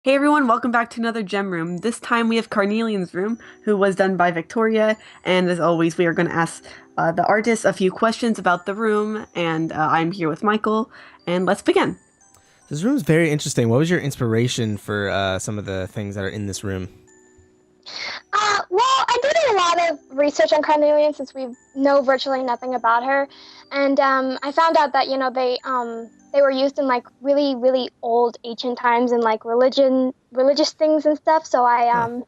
Hey everyone, welcome back to another gem room. This time we have Carnelian's room, who was done by Victoria, and as always, we are going to ask the artist a few questions about the room, and I'm here with Michael, and let's begin. This room's very interesting. What was your inspiration for some of the things that are in this room? Well, I did a lot of research on Carnelian since we know virtually nothing about her, and I found out that they were used in like really old ancient times and like religious things and stuff. So Huh.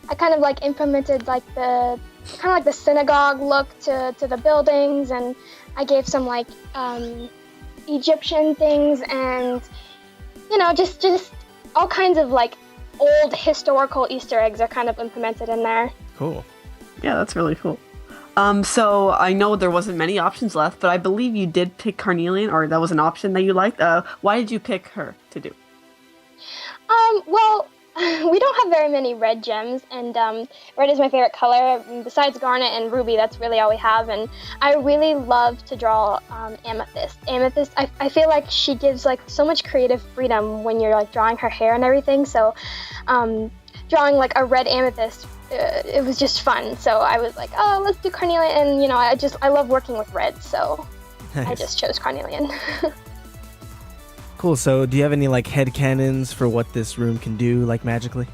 I kind of like implemented like the kind of like the synagogue look to the buildings, and I gave some like Egyptian things and just all kinds of like old historical Easter eggs are kind of implemented in there. Cool. Yeah, that's really cool. So I know there wasn't many options left, but I believe you did pick Carnelian, or that was an option that you liked. Why did you pick her to do? Well, we don't have very many red gems, and red is my favorite color. Besides garnet and ruby, that's really all we have, and I really love to draw amethyst. Amethyst, I feel like she gives like so much creative freedom when you're like drawing her hair and everything, so drawing like a red amethyst, it was just fun. So I was like, oh, let's do Carnelian, and I love working with red, so I Nice. just chose Carnelian. Cool. So, do you have any like headcanons for what this room can do, like magically?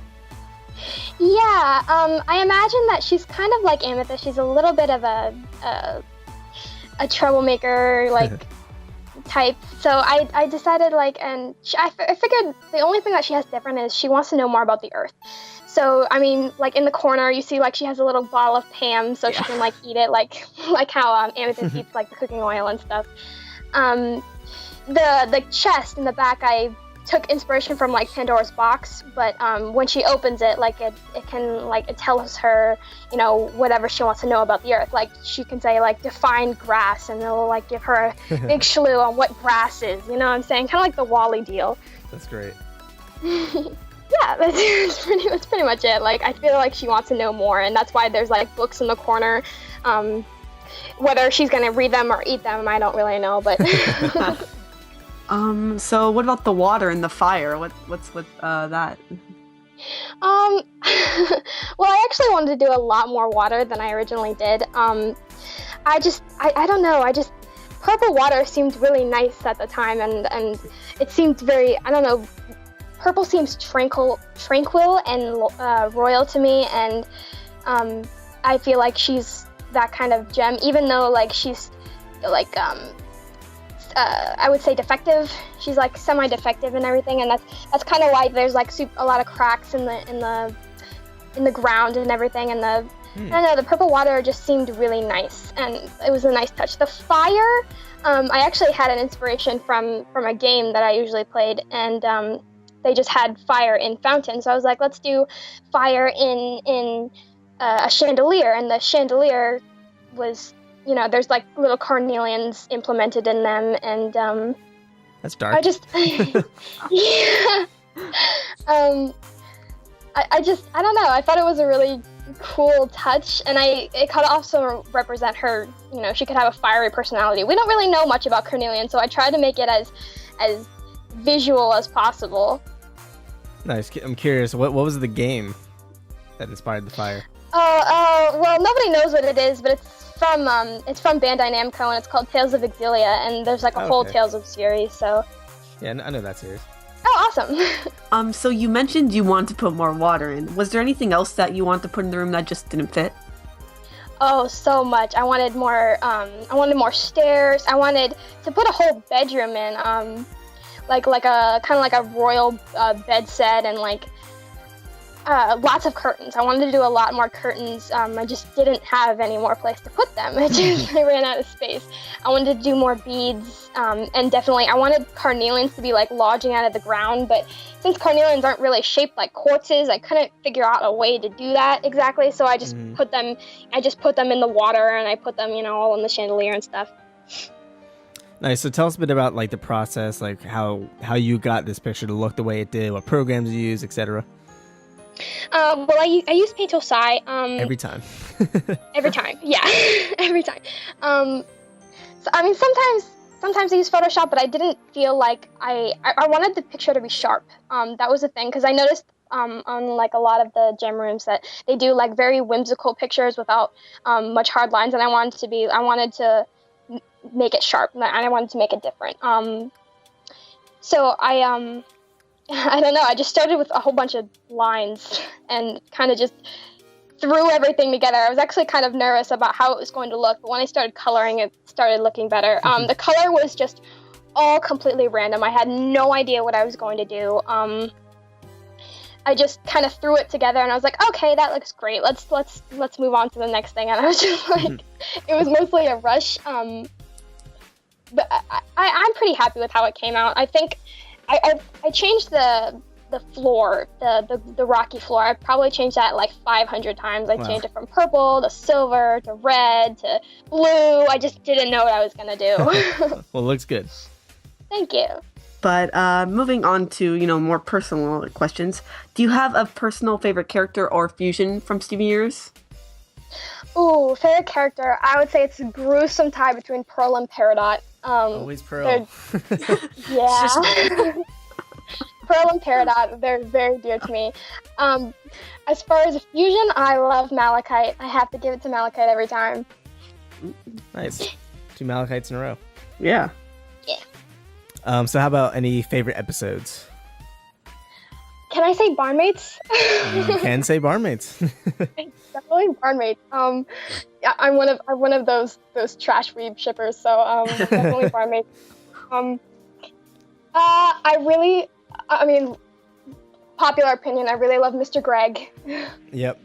Yeah, I imagine that she's kind of like Amethyst. She's a little bit of a troublemaker, like type. So I decided like, and I figured the only thing that she has different is she wants to know more about the earth. So I mean, like in the corner, you see like she has a little bottle of Pam, so she can like eat it, like like how Amethyst eats like the cooking oil and stuff. Um, the chest in the back, I took inspiration from like Pandora's box, but when she opens it, like it can like it tells her, whatever she wants to know about the earth. Like she can say like define grass, and it'll like give her a big clue on what grass is. You know what I'm saying? Kind of like the Wally deal. That's great. Yeah, that's pretty much it. Like I feel like she wants to know more, and that's why there's like books in the corner. Whether she's gonna read them or eat them, I don't really know, but. So what about the water and the fire? What's with that? Well, I actually wanted to do a lot more water than I originally did. I don't know. Purple water seemed really nice at the time, and it seemed very, I don't know, purple seems tranquil and royal to me, and I feel like she's that kind of gem, even though like she's like I would say defective. She's like semi-defective and everything, and that's kind of why there's like a lot of cracks in the ground and everything. And I don't know, the purple water just seemed really nice, and it was a nice touch. The fire, I actually had an inspiration from a game that I usually played, and they just had fire in fountains. So I was like, let's do fire in a chandelier, and the chandelier was. There's like little carnelians implemented in them, and That's dark. I just, yeah, I don't know. I thought it was a really cool touch, and it could also represent her. She could have a fiery personality. We don't really know much about Carnelian, so I tried to make it as visual as possible. Nice. I'm curious. What was the game that inspired the fire? Well, nobody knows what it is, but it's from Bandai Namco, and it's called Tales of Exilia, and there's like a whole Okay. Tales of series, so. Yeah, I know that series. Oh, awesome. So you mentioned you want to put more water in. Was there anything else that you want to put in the room that just didn't fit? Oh, so much. I wanted more stairs. I wanted to put a whole bedroom in, like a kind of like a royal bed set, and like lots of curtains. I wanted to do a lot more curtains. I just didn't have any more place to put them. I ran out of space. I wanted to do more beads, and definitely I wanted carnelians to be like lodging out of the ground, but since carnelians aren't really shaped like quartzes, I couldn't figure out a way to do that exactly. So I just put them in the water, and I put them, all in the chandelier and stuff. Nice. So tell us a bit about like the process, like how you got this picture to look the way it did, what programs you use, etc. Well, I use Paint Tool Sai. Every time. Every time, yeah, every time. So I mean, sometimes sometimes I use Photoshop, but I didn't feel like I wanted the picture to be sharp. That was the thing, because I noticed on like a lot of the gem rooms that they do like very whimsical pictures without much hard lines, and I wanted to make it sharp, and I wanted to make it different. So I I don't know, I just started with a whole bunch of lines and kind of just threw everything together. I was actually kind of nervous about how it was going to look, but when I started coloring, it started looking better. The color was just all completely random. I had no idea what I was going to do. I just kind of threw it together, and I was like, okay, that looks great. Let's move on to the next thing. And I was just like, it was mostly a rush. But I'm pretty happy with how it came out. I think I changed the floor, the rocky floor. I probably changed that like 500 times. I changed it from purple to silver to red to blue. I just didn't know what I was gonna do. Well, it looks good. Thank you. But moving on to, more personal questions, do you have a personal favorite character or fusion from Steven Universe? Ooh, favorite character. I would say it's a gruesome tie between Pearl and Peridot. Always Pearl. Yeah. Pearl and Peridot, they're very dear to me. As far as a fusion, I love Malachite. I have to give it to Malachite every time. Nice. 2 Malachites in a row. Yeah. Yeah. So how about any favorite episodes? Can I say barnmates? You can say barnmates. Definitely barnmates. Yeah, I'm one of those trash weeb shippers, so definitely barnmates. I mean, popular opinion, I really love Mr. Greg. Yep,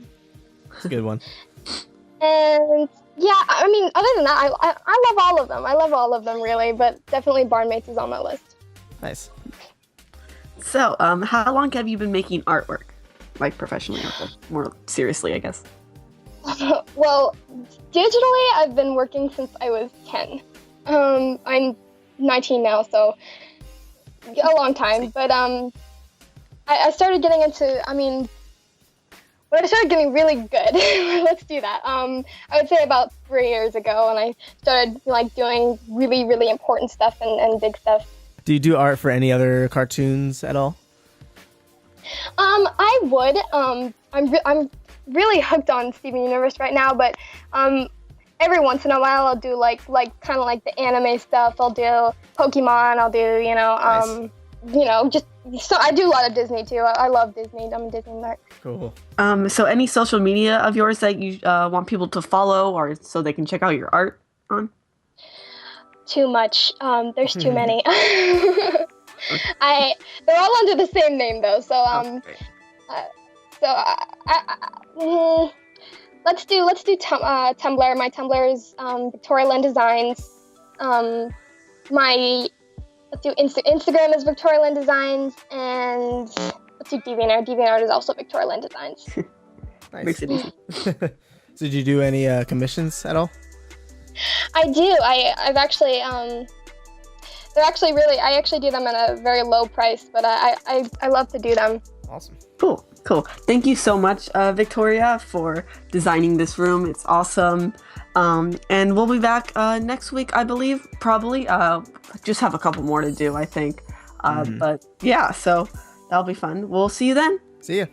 it's a good one. And yeah, I mean, other than that, I love all of them. I love all of them really, but definitely barnmates is on my list. Nice. So, how long have you been making artwork? Like professionally, or more seriously, I guess. Well, digitally, I've been working since I was 10. I'm 19 now, so a long time. But I started getting into, when I started getting really good, let's do that. I would say about 3 years ago, and I started like doing really, really important stuff and big stuff. Do you do art for any other cartoons at all? I would. I'm really hooked on Steven Universe right now, but every once in a while I'll do like kind of like the anime stuff. I'll do Pokemon. I'll do Nice. just so I do a lot of Disney too. I love Disney. I'm a Disney nerd. Cool. So any social media of yours that you want people to follow, or so they can check out your art on? Too much. There's too many. They're all under the same name though. So let's do Tumblr. My Tumblr is Victoria Lynn Designs. Let's do Instagram is Victoria Lynn Designs, and let's do DeviantArt. DeviantArt is also Victoria Lynn Designs. Nice. Makes it easy. So did you do any commissions at all? I do. I've actually they're actually really. I actually do them at a very low price, but I love to do them. Awesome. Cool. Thank you so much, Victoria, for designing this room. It's awesome. And we'll be back next week, I believe, probably. Just have a couple more to do, I think. But yeah, so that'll be fun. We'll see you then. See ya.